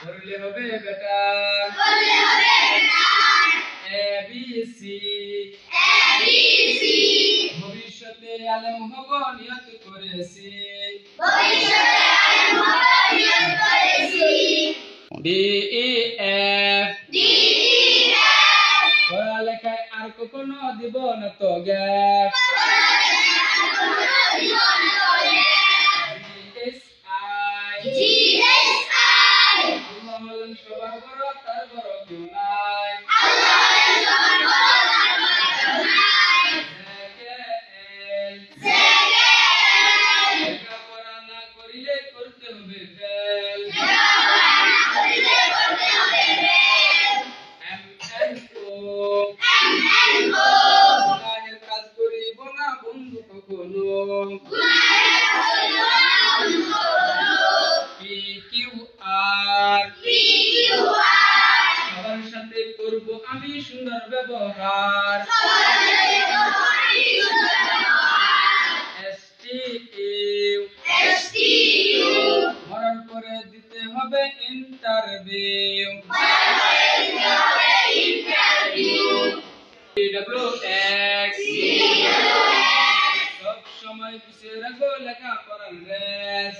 করলে হবে বেটা ABC ভবিষ্যতে আলেম হব নিয়ত করেছি DEF পড়ালেখায় আর কখনো দিব না তো গ্যাপ আল্লাহ হলেন সবার বড় তার বড় কেউ নাই লেখাপড়া না করিলে করতে হবে ফেল গুনাহের কাজ করিব না বন্ধু কখনো PQR সবার সাথে করব আমি সুন্দর ব্যবহার STU মরণ করে দিতে হবে ইন্টারভিউ CWX সব সময় পিছিয়ে রাখো লেখাপড়ার রেস